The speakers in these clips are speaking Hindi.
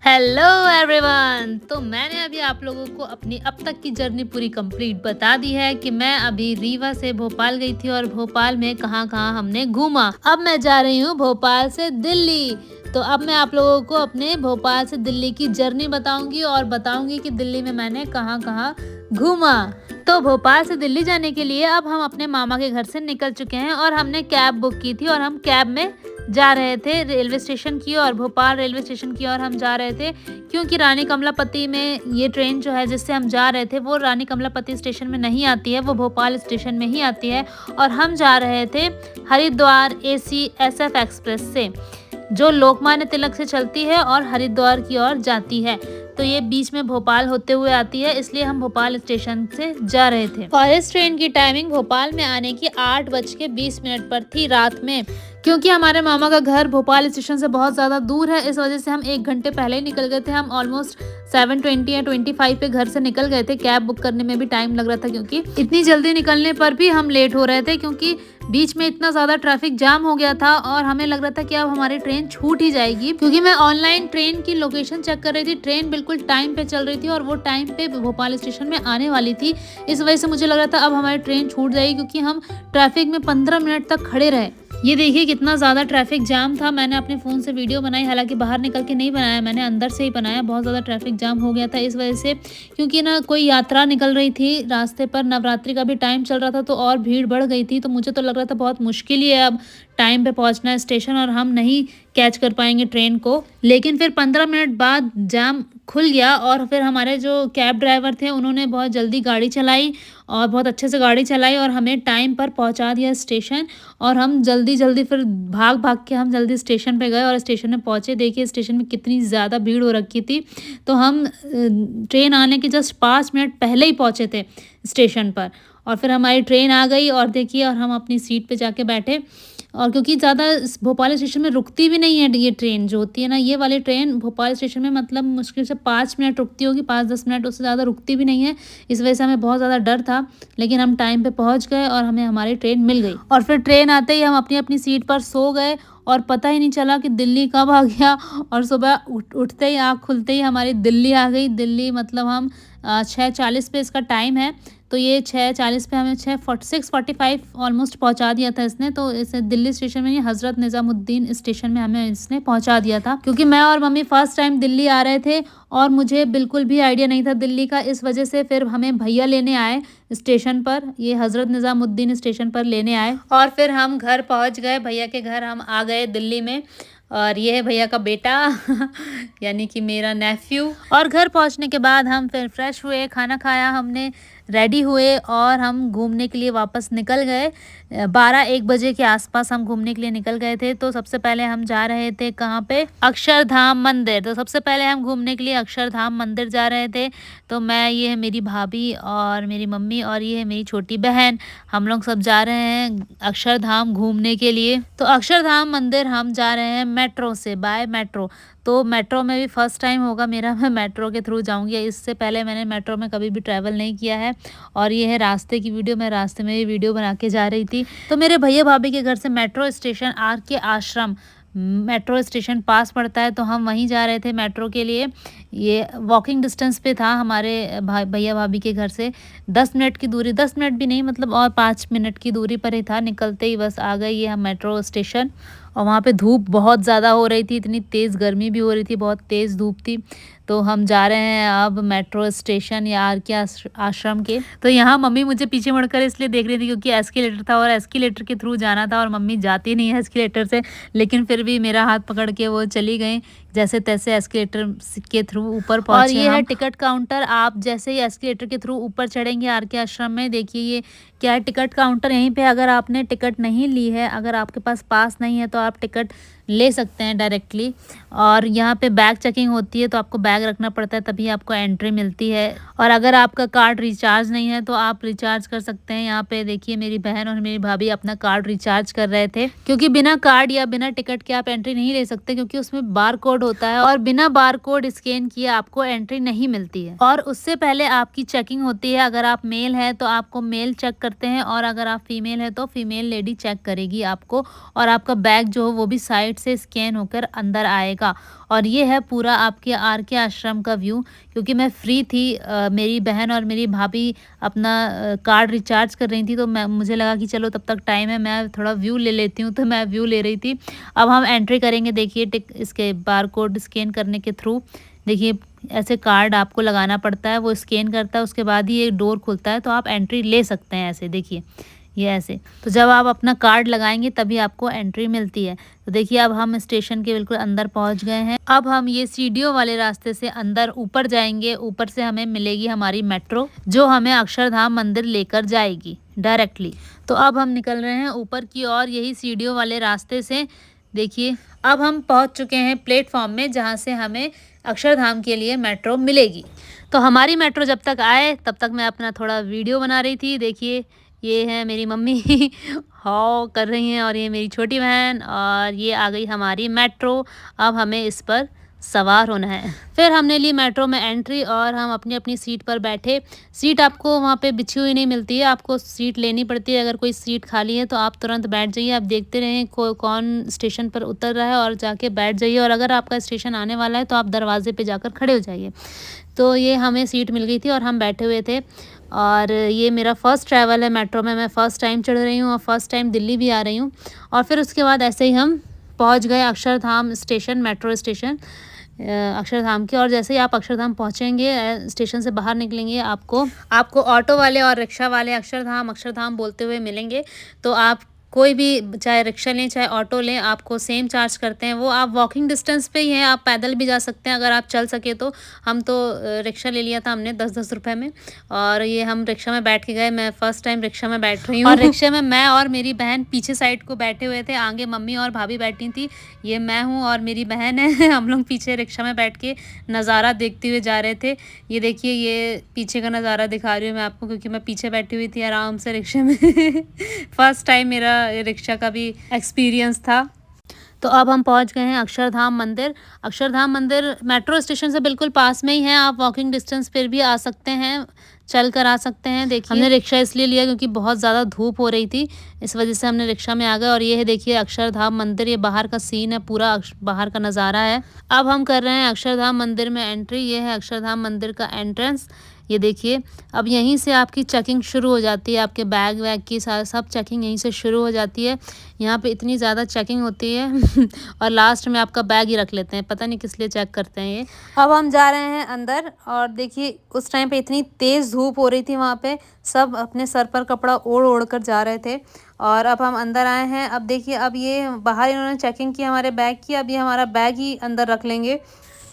Hello everyone. तो मैंने अभी आप लोगों को अपनी अब तक की जर्नी पूरी कंप्लीट बता दी है कि मैं अभी रीवा से भोपाल गई थी और भोपाल में कहाँ कहाँ हमने घूमा। अब मैं जा रही हूँ भोपाल से दिल्ली। तो अब मैं आप लोगों को अपने भोपाल से दिल्ली की जर्नी बताऊंगी और बताऊंगी कि दिल्ली में मैंने कहाँ कहाँ घूमा। तो भोपाल से दिल्ली जाने के लिए अब हम अपने मामा के घर से निकल चुके हैं और हमने कैब बुक की थी और हम कैब में जा रहे थे रेलवे स्टेशन की ओर, भोपाल रेलवे स्टेशन की ओर हम जा रहे थे क्योंकि रानी कमलापति में ये ट्रेन जो है जिससे हम जा रहे थे वो रानी कमलापति स्टेशन में नहीं आती है, वो भोपाल स्टेशन में ही आती है। और हम जा रहे थे हरिद्वार एसी SF एक्सप्रेस से जो लोकमान्य तिलक से चलती है और हरिद्वार की ओर जाती है। तो ये बीच में भोपाल होते हुए आती है, इसलिए हम भोपाल स्टेशन से जा रहे थे। और इस ट्रेन की टाइमिंग भोपाल में आने की 8:20 पर थी रात में। क्योंकि हमारे मामा का घर भोपाल स्टेशन से बहुत ज़्यादा दूर है, इस वजह से हम 1 घंटे पहले ही निकल गए थे। हम ऑलमोस्ट 7:20 या 25 पे घर से निकल गए थे। कैब बुक करने में भी टाइम लग रहा था क्योंकि इतनी जल्दी निकलने पर भी हम लेट हो रहे थे क्योंकि बीच में इतना ज़्यादा ट्रैफिक जाम हो गया था और हमें लग रहा था कि अब हमारी ट्रेन छूट ही जाएगी। क्योंकि मैं ऑनलाइन ट्रेन की लोकेशन चेक कर रही थी, ट्रेन बिल्कुल टाइम पे चल रही थी और वो टाइम पे भोपाल स्टेशन में आने वाली थी। इस वजह से मुझे लग रहा था अब हमारी ट्रेन छूट जाएगी क्योंकि हम ट्रैफिक में 15 मिनट तक खड़े रहे। ये देखिए कितना ज़्यादा ट्रैफिक जाम था। मैंने अपने फ़ोन से वीडियो बनाई, हालांकि बाहर निकल के नहीं बनाया, मैंने अंदर से ही बनाया। बहुत ज़्यादा ट्रैफिक जाम हो गया था इस वजह से, क्योंकि ना कोई यात्रा निकल रही थी रास्ते पर, नवरात्रि का भी टाइम चल रहा था तो और भीड़ बढ़ गई थी। तो मुझे तो लग रहा था बहुत मुश्किल ही है अब टाइम पे पहुंचना है स्टेशन और हम नहीं कैच कर पाएंगे ट्रेन को। लेकिन फिर 15 मिनट बाद जाम खुल गया और फिर हमारे जो कैब ड्राइवर थे उन्होंने बहुत जल्दी गाड़ी चलाई और बहुत अच्छे से गाड़ी चलाई और हमें टाइम पर पहुंचा दिया स्टेशन। और हम जल्दी जल्दी फिर भाग भाग के हम जल्दी स्टेशन पे गए और स्टेशन में पहुंचे। देखिए स्टेशन में कितनी ज़्यादा भीड़ हो रखी थी। तो हम ट्रेन आने के जस्ट 5 मिनट पहले ही पहुंचे थे स्टेशन पर और फिर हमारी ट्रेन आ गई और देखिए और हम अपनी सीट पे जाके बैठे। और क्योंकि ज़्यादा भोपाल स्टेशन में रुकती भी नहीं है ये ट्रेन जो होती है ना, ये वाली ट्रेन भोपाल स्टेशन में मतलब मुश्किल से 5 मिनट रुकती होगी, 5-10 मिनट, उससे ज़्यादा रुकती भी नहीं है। इस वजह से हमें बहुत ज़्यादा डर था, लेकिन हम टाइम पे पहुंच गए और हमें हमारी ट्रेन मिल गई। और फिर ट्रेन आते ही हम अपनी अपनी सीट पर सो गए और पता ही नहीं चला कि दिल्ली कब आ गया। और सुबह उठते ही आँख खुलते ही हमारी दिल्ली आ गई। दिल्ली मतलब हम 6:40 पे इसका टाइम है, तो ये 6:40 पे हमें 6:45 ऑलमोस्ट पहुंचा दिया था इसने। तो इसे दिल्ली स्टेशन में, हज़रत निज़ामुद्दीन स्टेशन में हमें इसने पहुंचा दिया था। क्योंकि मैं और मम्मी फर्स्ट टाइम दिल्ली आ रहे थे और मुझे बिल्कुल भी आइडिया नहीं था दिल्ली का, इस वजह से फिर हमें भैया लेने आए स्टेशन पर, ये हज़रत निज़ामुद्दीन स्टेशन पर लेने आए और फिर हम घर पहुँच गए। भैया के घर हम आ गए दिल्ली में। और ये है भैया का बेटा यानी कि मेरा नेफ्यू। और घर पहुंचने के बाद हम फिर फ्रेश हुए, खाना खाया हमने, रेडी हुए और हम घूमने के लिए वापस निकल गए। 12-1 बजे के आसपास हम घूमने के लिए निकल गए थे। तो सबसे पहले हम जा रहे थे कहाँ पे, अक्षरधाम मंदिर। तो सबसे पहले हम घूमने के लिए अक्षरधाम मंदिर जा रहे थे। तो मैं, ये है मेरी भाभी और मेरी मम्मी और ये है मेरी छोटी बहन, हम लोग सब जा रहे हैं अक्षरधाम घूमने के लिए। तो अक्षरधाम मंदिर हम जा रहे हैं मेट्रो से, बाय मेट्रो। तो मेट्रो में भी फर्स्ट टाइम होगा मेरा, मैं मेट्रो के थ्रू जाऊंगी। इससे पहले मैंने मेट्रो में कभी भी ट्रैवल नहीं किया है। और ये है रास्ते की वीडियो, मैं रास्ते में भी वीडियो बना के जा रही थी। तो मेरे भैया भाभी के घर से मेट्रो स्टेशन RK आश्रम मेट्रो स्टेशन पास पड़ता है, तो हम वहीं जा रहे थे मेट्रो के लिए। ये वॉकिंग डिस्टेंस पे था हमारे भैया भाभी के घर से, 10 मिनट की दूरी, 10 मिनट भी नहीं मतलब और 5 मिनट की दूरी पर ही था। निकलते ही बस आ गए ये हम मेट्रो स्टेशन। और वहाँ पे धूप बहुत ज़्यादा हो रही थी, इतनी तेज़ गर्मी भी हो रही थी, बहुत तेज़ धूप थी। तो हम जा रहे हैं अब मेट्रो स्टेशन या RK आश्रम के। तो यहाँ मम्मी मुझे पीछे मुड़कर इसलिए देख रही थी क्योंकि एस्केलेटर था और एस्केलेटर के थ्रू जाना था और मम्मी जाती नहीं है एस्केलेटर से, लेकिन फिर भी मेरा हाथ पकड़ के वो चली गई जैसे तैसे एस्केलेटर के थ्रू ऊपर पहुंचे। और ये है टिकट काउंटर, आप जैसे ही एस्केलेटर के थ्रू ऊपर चढ़ेंगे RK आश्रम में, देखिए ये क्या है टिकट काउंटर। यहीं पे अगर आपने टिकट नहीं ली है, अगर आपके पास पास नहीं है तो आप टिकट ले सकते हैं डायरेक्टली। और यहाँ पे बैग चेकिंग होती है, तो आपको बैग रखना पड़ता है तभी आपको एंट्री मिलती है। और अगर आपका कार्ड रिचार्ज नहीं है तो आप रिचार्ज कर सकते हैं। यहाँ पे देखिए मेरी बहन और मेरी भाभी अपना कार्ड रिचार्ज कर रहे थे, क्योंकि बिना कार्ड या बिना टिकट के आप एंट्री नहीं ले सकते, क्योंकि उसमें बार कोड होता है और बिना बार कोड स्कैन किए आपको एंट्री नहीं मिलती है। और उससे पहले आपकी चेकिंग होती है। अगर आप मेल है तो आपको मेल चेक करते हैं और अगर आप फीमेल है तो फीमेल लेडी चेक करेगी आपको। और आपका बैग जो हो वो भी साइड से स्कैन होकर अंदर आएगा। और ये है पूरा आपके आर के आश्रम का व्यू। क्योंकि मैं फ्री थी, मेरी बहन और मेरी भाभी अपना कार्ड रिचार्ज कर रही थी, तो मुझे लगा कि चलो तब तक टाइम है, मैं थोड़ा व्यू ले लेती हूँ, तो मैं व्यू ले रही थी। अब हम एंट्री करेंगे, देखिए टिक इसके बार कोड स्कैन करने के थ्रू। देखिए ऐसे कार्ड आपको लगाना पड़ता है, वो स्कैन करता है, उसके बाद ही ये डोर खुलता है, तो आप एंट्री ले सकते हैं। ऐसे देखिए ये ऐसे, तो जब आप अपना कार्ड लगाएंगे तभी आपको एंट्री मिलती है। तो देखिए अब हम स्टेशन के बिल्कुल अंदर पहुंच गए हैं। अब हम ये सीढ़ियों वाले रास्ते से अंदर ऊपर जाएंगे। ऊपर से हमें मिलेगी हमारी मेट्रो, जो हमें अक्षरधाम मंदिर लेकर जाएगी डायरेक्टली। तो अब हम निकल रहे हैं ऊपर की ओर, यही सीढ़ियों वाले रास्ते से। देखिए अब हम पहुंच चुके हैं प्लेटफॉर्म में, जहां से हमें अक्षरधाम के लिए मेट्रो मिलेगी। तो हमारी मेट्रो जब तक आए तब तक मैं अपना थोड़ा वीडियो बना रही थी। देखिए ये है मेरी मम्मी हाउ कर रही हैं, और ये मेरी छोटी बहन, और ये आ गई हमारी मेट्रो। अब हमें इस पर सवार होना है। फिर हमने ली मेट्रो में एंट्री, और हम अपनी अपनी सीट पर बैठे। सीट आपको वहाँ पे बिछी हुई नहीं मिलती है, आपको सीट लेनी पड़ती है। अगर कोई सीट खाली है तो आप तुरंत बैठ जाइए, आप देखते रहें कौन स्टेशन पर उतर रहा है और जाके बैठ जाइए। और अगर आपका स्टेशन आने वाला है तो आप दरवाजे पे जाकर खड़े हो जाइए। तो ये हमें सीट मिल गई थी और हम बैठे हुए थे। और ये मेरा फ़र्स्ट ट्रैवल है मेट्रो में, मैं फ़र्स्ट टाइम चढ़ रही हूँ और फर्स्ट टाइम दिल्ली भी आ रही हूँ। और फिर उसके बाद ऐसे ही हम पहुँच गए Akshardham station, metro station Akshardham के। और जैसे ही आप अक्षरधाम पहुँचेंगे, स्टेशन से बाहर निकलेंगे, आपको ऑटो वाले और रिक्शा वाले अक्षरधाम बोलते हुए मिलेंगे। तो आप कोई भी चाहे रिक्शा लें चाहे ऑटो लें, आपको सेम चार्ज करते हैं। वो आप वॉकिंग डिस्टेंस पे ही हैं, आप पैदल भी जा सकते हैं अगर आप चल सके तो। हम तो रिक्शा ले लिया था हमने 10-10 रुपए में, और ये हम रिक्शा में बैठ के गए। मैं फ़र्स्ट टाइम रिक्शा में बैठ रही हूँ। और रिक्शे में मैं और मेरी बहन पीछे साइड को बैठे हुए थे, आगे मम्मी और भाभी बैठी थी। ये मैं हूँ और मेरी बहन है हम लोग पीछे रिक्शा में बैठ के नज़ारा देखते हुए जा रहे थे। ये देखिए ये पीछे का नज़ारा दिखा रही हूँ मैं आपको, क्योंकि मैं पीछे बैठी हुई थी आराम से रिक्शे में फर्स्ट टाइम मेरा रिक्शा का भी एक्सपीरियंस था। तो अब हम पहुंच गए हैं अक्षरधाम मंदिर। अक्षरधाम मंदिर मेट्रो स्टेशन से बिल्कुल पास में ही है, आप वॉकिंग डिस्टेंस पर भी आ सकते हैं, चल कर आ सकते हैं। देखिए हमने रिक्शा इसलिए लिया क्योंकि बहुत ज़्यादा धूप हो रही थी, इस वजह से हमने रिक्शा में आ गए। और ये है देखिए अक्षरधाम मंदिर, ये बाहर का सीन है, पूरा बाहर का नज़ारा है। अब हम कर रहे हैं अक्षरधाम मंदिर में एंट्री। ये है अक्षरधाम मंदिर का एंट्रेंस। ये देखिए अब यहीं से आपकी चेकिंग शुरू हो जाती है, आपके बैग वैग की सब चेकिंग यहीं से शुरू हो जाती है। यहाँ पे इतनी ज़्यादा चेकिंग होती है और लास्ट में आपका बैग ही रख लेते हैं, पता नहीं किस लिए चेक करते हैं ये। अब हम जा रहे हैं अंदर, और देखिए उस टाइम पे इतनी तेज़ धूप हो रही थी, वहाँ पे सब अपने सर पर कपड़ा ओढ़ कर जा रहे थे। और अब हम अंदर आए हैं। अब देखिए अब ये बाहर इन्होंने चेकिंग की हमारे बैग की, अब ये हमारा बैग ही अंदर रख लेंगे।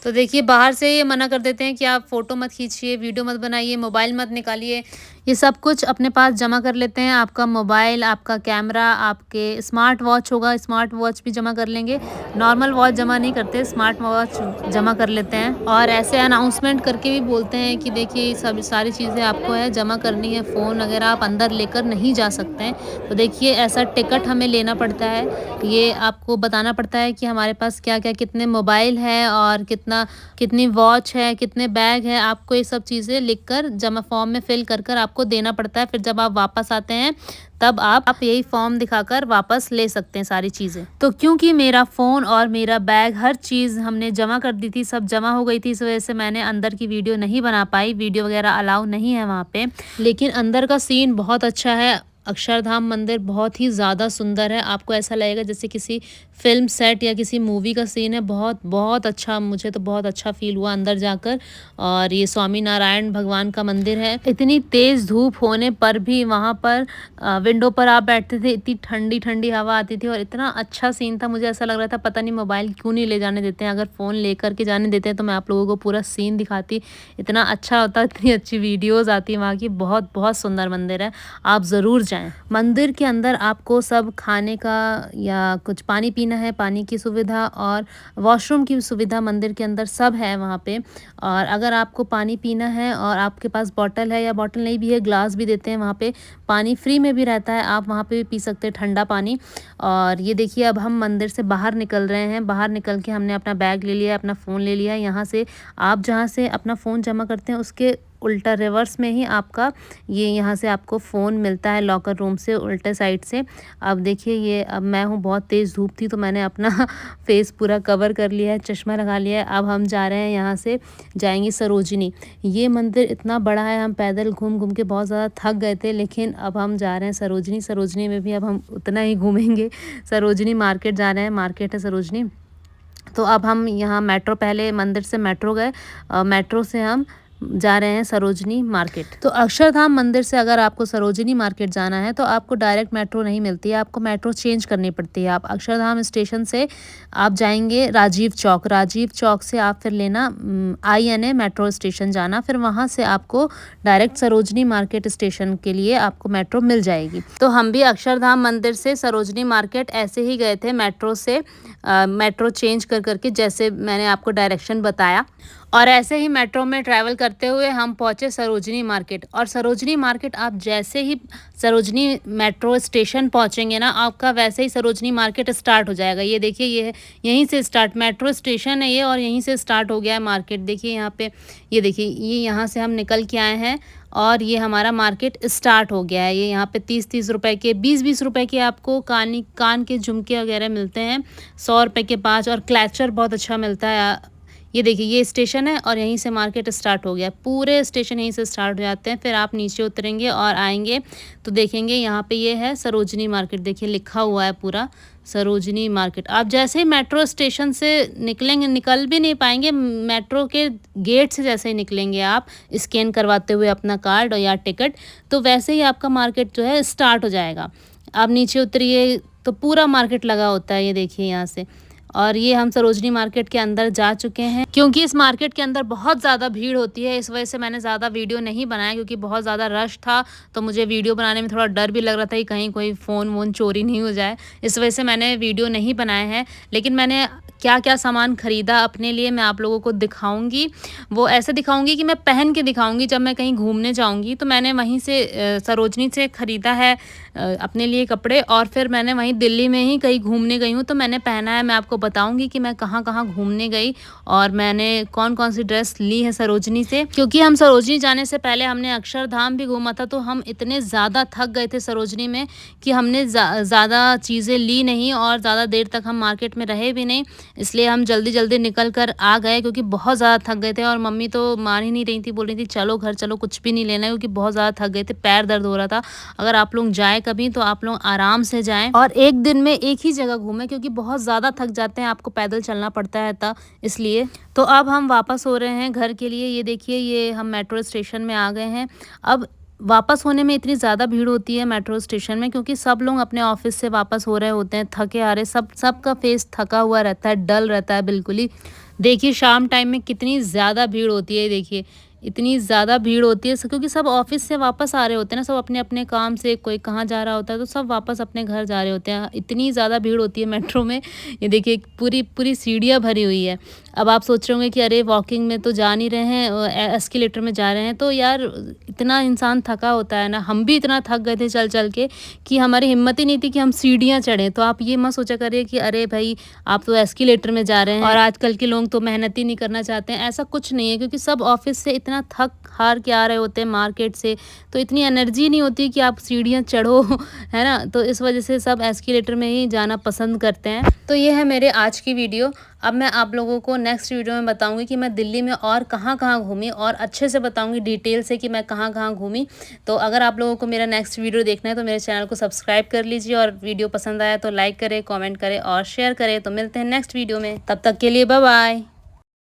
तो देखिए बाहर से ये मना कर देते हैं कि आप फ़ोटो मत खींचिए, वीडियो मत बनाइए, मोबाइल मत निकालिए, ये सब कुछ अपने पास जमा कर लेते हैं। आपका मोबाइल, आपका कैमरा, आपके स्मार्ट वॉच होगा, स्मार्ट वॉच भी जमा कर लेंगे। नॉर्मल वॉच जमा नहीं करते, स्मार्ट वॉच जमा कर लेते हैं। और ऐसे अनाउंसमेंट करके भी बोलते हैं कि देखिए सब सारी चीज़ें आपको है जमा करनी है, फ़ोन वगैरह आप अंदर लेकर नहीं जा सकते हैं। तो देखिए ऐसा टिकट हमें लेना पड़ता है, ये आपको बताना पड़ता है कि हमारे पास क्या क्या कितने मोबाइल है और कितनी वॉच है, कितने बैग है। आपको ये सब चीज़ें लिखकर जमा फॉर्म में फिल कर आपको देना पड़ता है। फिर जब आप वापस आते हैं तब आप यही फॉर्म दिखाकर वापस ले सकते हैं सारी चीज़ें। तो क्योंकि मेरा फ़ोन और मेरा बैग हर चीज़ हमने जमा कर दी थी, सब जमा हो गई थी, इस वजह से मैंने अंदर की वीडियो नहीं बना पाई। वीडियो वगैरह अलाउ नहीं है वहाँ पे, लेकिन अंदर का सीन बहुत अच्छा है। अक्षरधाम मंदिर बहुत ही ज़्यादा सुंदर है, आपको ऐसा लगेगा जैसे किसी फिल्म सेट या किसी मूवी का सीन है। बहुत बहुत अच्छा, मुझे तो बहुत अच्छा फील हुआ अंदर जाकर। और ये स्वामी नारायण भगवान का मंदिर है। इतनी तेज़ धूप होने पर भी वहाँ पर विंडो पर आप बैठते थे, इतनी ठंडी ठंडी हवा आती थी और इतना अच्छा सीन था। मुझे ऐसा लग रहा था पता नहीं मोबाइल क्यों नहीं ले जाने देते हैं, अगर फ़ोन ले करके जाने देते हैं तो मैं आप लोगों को पूरा सीन दिखाती, इतना अच्छा होता, इतनी अच्छी वीडियोज़ आती है वहाँ की। बहुत बहुत सुंदर मंदिर है, आप ज़रूर जाएँ। मंदिर के अंदर आपको सब खाने का या कुछ पानी पीना है, पानी की सुविधा और वॉशरूम की सुविधा मंदिर के अंदर सब है वहाँ पे। और अगर आपको पानी पीना है और आपके पास बॉटल है या बॉटल नहीं भी है, ग्लास भी देते हैं वहाँ पे, पानी फ्री में भी रहता है, आप वहाँ पे भी पी सकते हैं ठंडा पानी। और ये देखिए अब हम मंदिर से बाहर निकल रहे हैं। बाहर निकल के हमने अपना बैग ले लिया, अपना फ़ोन ले लिया। यहाँ से आप जहाँ से अपना फ़ोन जमा करते हैं उसके उल्टा रिवर्स में ही आपका ये यहाँ से आपको फ़ोन मिलता है लॉकर रूम से उल्टे साइड से। अब देखिए ये अब मैं हूँ, बहुत तेज़ धूप थी तो मैंने अपना फेस पूरा कवर कर लिया है, चश्मा लगा लिया है। अब हम जा रहे हैं यहाँ से, जाएँगे सरोजनी। ये मंदिर इतना बड़ा है, हम पैदल घूम-घूम के बहुत ज़्यादा थक गए थे, लेकिन अब हम जा रहे हैं सरोजनी। सरोजनी में भी अब हम उतना ही घूमेंगे। सरोजनी मार्केट जा रहे हैं, मार्केट है सरोजनी। तो अब हम यहाँ मेट्रो, पहले मंदिर से मेट्रो गए, मेट्रो से हम जा रहे हैं सरोजनी मार्केट। तो अक्षरधाम मंदिर से अगर आपको सरोजनी मार्केट जाना है तो आपको डायरेक्ट मेट्रो नहीं मिलती है, आपको मेट्रो चेंज करनी पड़ती है। आप अक्षरधाम स्टेशन से आप जाएंगे राजीव चौक, राजीव चौक से आप फिर लेना INA मेट्रो स्टेशन जाना, फिर वहाँ से आपको डायरेक्ट सरोजनी मार्केट स्टेशन के लिए आपको मेट्रो मिल जाएगी। तो हम भी अक्षरधाम मंदिर से सरोजनी मार्केट ऐसे ही गए थे मेट्रो से, मेट्रो चेंज कर करके, जैसे मैंने आपको डायरेक्शन बताया। और ऐसे ही मेट्रो में ट्रैवल करते हुए हम पहुंचे सरोजनी मार्केट। और सरोजनी मार्केट आप जैसे ही सरोजनी मेट्रो स्टेशन पहुंचेंगे ना, आपका वैसे ही सरोजनी मार्केट स्टार्ट हो जाएगा। ये देखिए, ये यहीं से स्टार्ट, मेट्रो स्टेशन है ये, और यहीं से स्टार्ट हो गया है मार्केट। देखिए यहाँ पे, ये देखिए, ये यहाँ से हम निकल के आए हैं और ये हमारा मार्केट स्टार्ट हो गया है। ये यहाँ पे 30-30 रुपए के, 20-20 रुपए के आपको कान के झुमके वगैरह मिलते हैं, 100 रुपए के 5, और क्लचर बहुत अच्छा मिलता है। ये देखिए, ये स्टेशन है और यहीं से मार्केट स्टार्ट हो गया। पूरे स्टेशन यहीं से स्टार्ट हो जाते हैं। फिर आप नीचे उतरेंगे और आएंगे तो देखेंगे यहाँ पे ये है सरोजनी मार्केट। देखिए लिखा हुआ है पूरा सरोजनी मार्केट। आप जैसे ही मेट्रो स्टेशन से निकलेंगे, निकल भी नहीं पाएंगे, मेट्रो के गेट से जैसे ही निकलेंगे आप स्कैन करवाते हुए अपना कार्ड या टिकट, तो वैसे ही आपका मार्केट जो है स्टार्ट हो जाएगा। आप नीचे उतरिए तो पूरा मार्केट लगा होता है, ये देखिए यहाँ से। और ये हम सरोजनी मार्केट के अंदर जा चुके हैं। क्योंकि इस मार्केट के अंदर बहुत ज़्यादा भीड़ होती है, इस वजह से मैंने ज़्यादा वीडियो नहीं बनाया, क्योंकि बहुत ज़्यादा रश था तो मुझे वीडियो बनाने में थोड़ा डर भी लग रहा था कि कहीं कोई फ़ोन वोन चोरी नहीं हो जाए। इस वजह से मैंने वीडियो नहीं बनाए हैं। लेकिन मैंने क्या क्या सामान ख़रीदा अपने लिए मैं आप लोगों को दिखाऊंगी। वो ऐसे दिखाऊंगी कि मैं पहन के दिखाऊंगी, जब मैं कहीं घूमने जाऊंगी तो मैंने वहीं से सरोजनी से ख़रीदा है अपने लिए कपड़े, और फिर मैंने वहीं दिल्ली में ही कहीं घूमने गई हूँ तो मैंने पहना है। मैं आपको बताऊंगी कि मैं कहाँ कहाँ घूमने गई और मैंने कौन कौन सी ड्रेस ली है सरोजनी से। क्योंकि हम सरोजनी जाने से पहले हमने अक्षरधाम भी घूमा था, तो हम इतने ज़्यादा थक गए थे सरोजनी में कि हमने ज़्यादा चीज़ें ली नहीं और ज़्यादा देर तक हम मार्केट में रहे भी नहीं। इसलिए हम जल्दी जल्दी निकल कर आ गए, क्योंकि बहुत ज़्यादा थक गए थे। और मम्मी तो मान ही नहीं रही थी, बोल रही थी चलो घर चलो, कुछ भी नहीं लेना है, क्योंकि बहुत ज़्यादा थक गए थे, पैर दर्द हो रहा था। अगर आप लोग जाए कभी तो आप लोग आराम से जाएं और एक दिन में एक ही जगह घूमें, क्योंकि बहुत ज़्यादा थक जाते हैं, आपको पैदल चलना पड़ता है तब, इसलिए। तो अब हम वापस हो रहे हैं घर के लिए। ये देखिए, ये हम मेट्रो स्टेशन में आ गए हैं। अब वापस होने में इतनी ज़्यादा भीड़ होती है मेट्रो स्टेशन में, क्योंकि सब लोग अपने ऑफिस से वापस हो रहे होते हैं, थके आ रहे, सबका फेस थका हुआ रहता है, डल रहता है बिल्कुल ही। देखिए शाम टाइम में कितनी ज़्यादा भीड़ होती है, देखिए इतनी ज़्यादा भीड़ होती है, क्योंकि सब ऑफिस से वापस आ रहे होते हैं ना, सब अपने अपने काम से, कोई कहाँ जा रहा होता है तो सब वापस अपने घर जा रहे होते हैं। इतनी ज़्यादा भीड़ होती है मेट्रो में। ये देखिए पूरी पूरी सीढ़ियाँ भरी हुई है। अब आप सोच रहे होंगे कि अरे वॉकिंग में तो जा नहीं रहे हैं, एस्केलेटर में जा रहे हैं, तो यार इतना इंसान थका होता है ना। हम भी इतना थक गए थे चल चल के कि हमारी हिम्मत ही नहीं थी कि हम सीढ़ियाँ चढ़ें। तो आप ये मत सोचा करिए कि अरे भाई आप तो एस्केलेटर में जा रहे हैं और आजकल के लोग तो मेहनत ही नहीं करना चाहते हैं, ऐसा कुछ नहीं है। क्योंकि सब ऑफिस से इतना थक हार के आ रहे होते हैं मार्केट से, तो इतनी एनर्जी नहीं होती कि आप सीढ़ियाँ चढ़ो, है ना। तो इस वजह से सब एस्केलेटर में ही जाना पसंद करते हैं। तो ये है मेरे आज की वीडियो। अब मैं आप लोगों को नेक्स्ट वीडियो में बताऊंगी कि मैं दिल्ली में और कहाँ कहाँ घूमी, और अच्छे से बताऊंगी डिटेल से कि मैं कहाँ कहाँ घूमी। तो अगर आप लोगों को मेरा नेक्स्ट वीडियो देखना है तो मेरे चैनल को सब्सक्राइब कर लीजिए, और वीडियो पसंद आया तो लाइक करें, कमेंट करें और शेयर करें। तो मिलते हैं नेक्स्ट वीडियो में, तब तक के लिए बाय बाय।